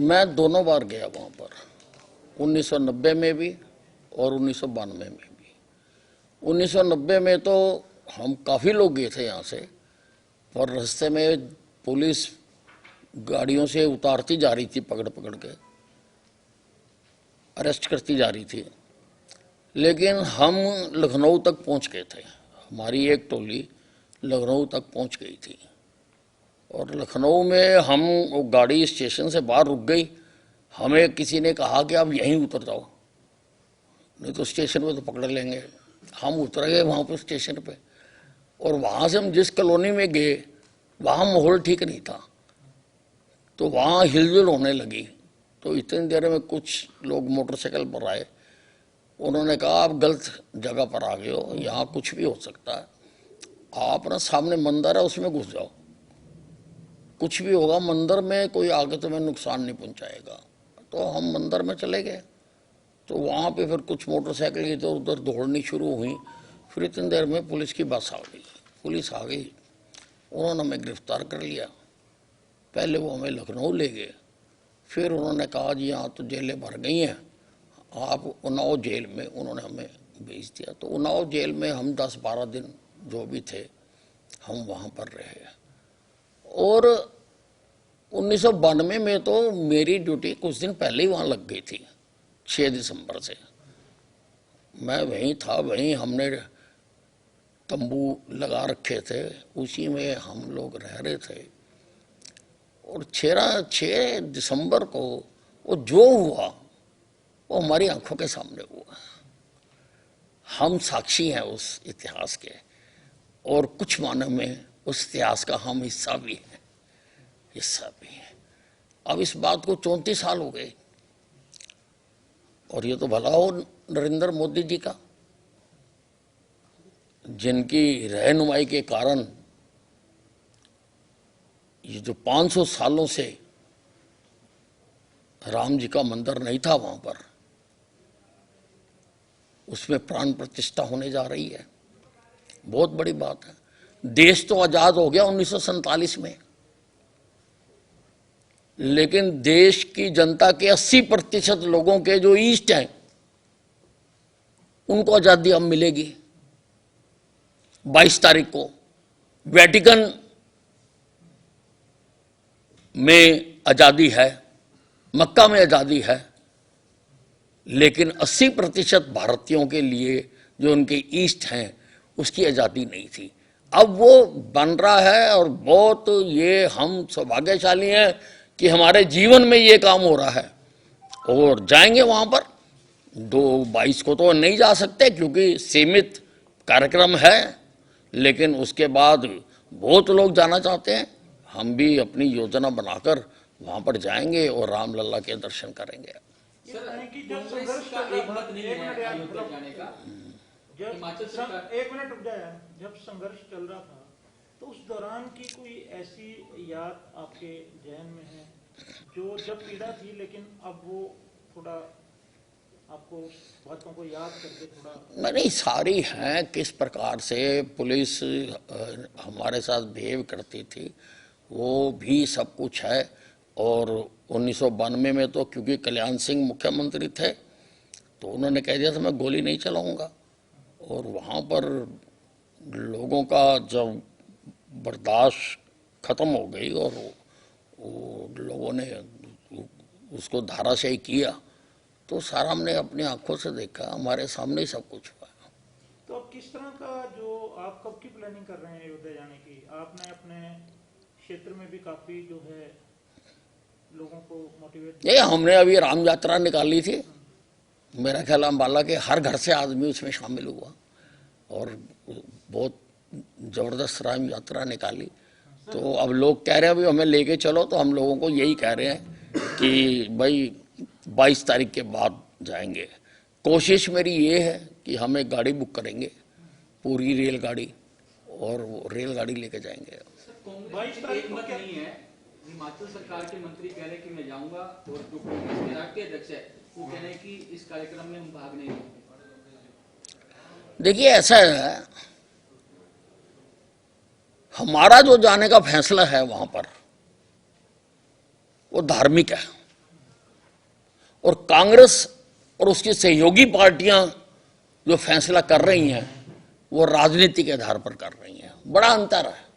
मैं दोनों बार गया वहाँ पर, 1990 में भी और 1992 में भी। 1990 में तो हम काफ़ी लोग गए थे यहाँ से, और रास्ते में पुलिस गाड़ियों से उतारती जा रही थी, पकड़ पकड़ के अरेस्ट करती जा रही थी। लेकिन हम लखनऊ तक पहुँच गए थे, हमारी एक टोली लखनऊ तक पहुँच गई थी। और लखनऊ में हम वो गाड़ी स्टेशन से बाहर रुक गई। हमें किसी ने कहा कि आप यहीं उतर जाओ, नहीं तो स्टेशन पे तो पकड़ लेंगे। हम उतर गए वहाँ पर स्टेशन पे, और वहाँ से हम जिस कॉलोनी में गए वहाँ माहौल ठीक नहीं था, तो वहाँ हिलजुल होने लगी। तो इतनी देर में कुछ लोग मोटरसाइकिल पर आए, उन्होंने कहा आप गलत जगह पर आ गए हो, यहाँ कुछ भी हो सकता है, आप ना सामने मंदिर है उसमें घुस जाओ, कुछ भी होगा, मंदिर में कोई आगे तुम्हें नुकसान नहीं पहुंचाएगा। तो हम मंदिर में चले गए। तो वहाँ पे फिर कुछ मोटरसाइकिल इधर उधर दौड़नी शुरू हुई। फिर इतनी देर में पुलिस की बस आ गई, पुलिस आ गई, उन्होंने हमें गिरफ्तार कर लिया। पहले वो हमें लखनऊ ले गए, फिर उन्होंने कहा जी यहाँ तो जेलें भर गई हैं, आप उन्नाव जेल में, उन्होंने हमें भेज दिया। तो उन्नाव जेल में हम 10-12 दिन जो भी थे हम वहाँ पर रहे। और 1992 में तो मेरी ड्यूटी कुछ दिन पहले ही वहाँ लग गई थी, 6 दिसंबर से मैं वहीं था। वहीं हमने तंबू लगा रखे थे, उसी में हम लोग रह रहे थे। और 6 दिसंबर को वो जो हुआ वो हमारी आंखों के सामने हुआ। हम साक्षी हैं उस इतिहास के, और कुछ मानों में उस इतिहास का हम हिस्सा भी हैं, हिस्सा भी है। अब इस बात को 34 साल हो गए, और ये तो भला हो नरेंद्र मोदी जी का, जिनकी रहनुमाई के कारण ये जो 500 सालों से राम जी का मंदिर नहीं था वहां पर, उसमें प्राण प्रतिष्ठा होने जा रही है। बहुत बड़ी बात है। देश तो आजाद हो गया 1947 में, लेकिन देश की जनता के 80% लोगों के जो ईस्ट हैं उनको आजादी अब मिलेगी। 22 तारीख को वेटिकन में आजादी है, मक्का में आजादी है, लेकिन 80% भारतीयों के लिए जो उनके ईस्ट हैं उसकी आजादी नहीं थी। अब वो बन रहा है, और बहुत ये हम सौभाग्यशाली हैं कि हमारे जीवन में ये काम हो रहा है। और जाएंगे वहां पर 22 को तो नहीं जा सकते क्योंकि सीमित कार्यक्रम है, लेकिन उसके बाद बहुत लोग जाना चाहते हैं। हम भी अपनी योजना बनाकर वहां पर जाएंगे और रामलला के दर्शन करेंगे। एक मिनट रुक जाए। जब संघर्ष चल रहा था तो उस दौरान की कोई ऐसी याद आपके जहन में है जो जब पीड़ा थी लेकिन अब वो थोड़ा आपको बातों को याद करके थोड़ा? नहीं, सारी हैं। किस प्रकार से पुलिस हमारे साथ बिहेव करती थी वो भी सब कुछ है। और 1992 में तो क्योंकि कल्याण सिंह मुख्यमंत्री थे तो उन्होंने कह दिया था मैं गोली नहीं चलाऊंगा, और वहाँ पर लोगों का जब बर्दाश्त ख़त्म हो गई और वो लोगों ने उसको धाराशाही किया, तो सारा हमने अपनी आंखों से देखा, हमारे सामने ही सब कुछ हुआ। तो अब किस तरह का, जो आप कब की प्लानिंग कर रहे हैं अयोध्या जाने की? आपने अपने क्षेत्र में भी काफ़ी जो है लोगों को मोटिवेट? ये हमने अभी राम यात्रा निकाली थी, मेरा ख्याल अम्बाला के हर घर से आदमी उसमें शामिल हुआ, और बहुत ज़बरदस्त राम यात्रा निकाली। तो अब लोग कह रहे हैं भाई हमें लेके चलो, तो हम लोगों को यही कह रहे हैं कि भाई 22 तारीख के बाद जाएंगे। कोशिश मेरी ये है कि हम एक गाड़ी बुक करेंगे, पूरी रेलगाड़ी, और वो रेलगाड़ी लेके जाएंगे। 22 तारीख मत नहीं है, हिमाचल सरकार के मंत्री कह रहे हैं कि मैं जाऊंगा, और जो कांग्रेस के राष्ट्रीय अध्यक्ष है वो कह रहे हैं कि इस कार्यक्रम में हम भाग नहीं लेंगे। देखिए ऐसा है, हमारा जो जाने का फैसला है वहां पर वो धार्मिक है। और कांग्रेस और उसकी सहयोगी पार्टियां जो फैसला कर रही हैं वो राजनीति के आधार पर कर रही हैं। बड़ा अंतर है।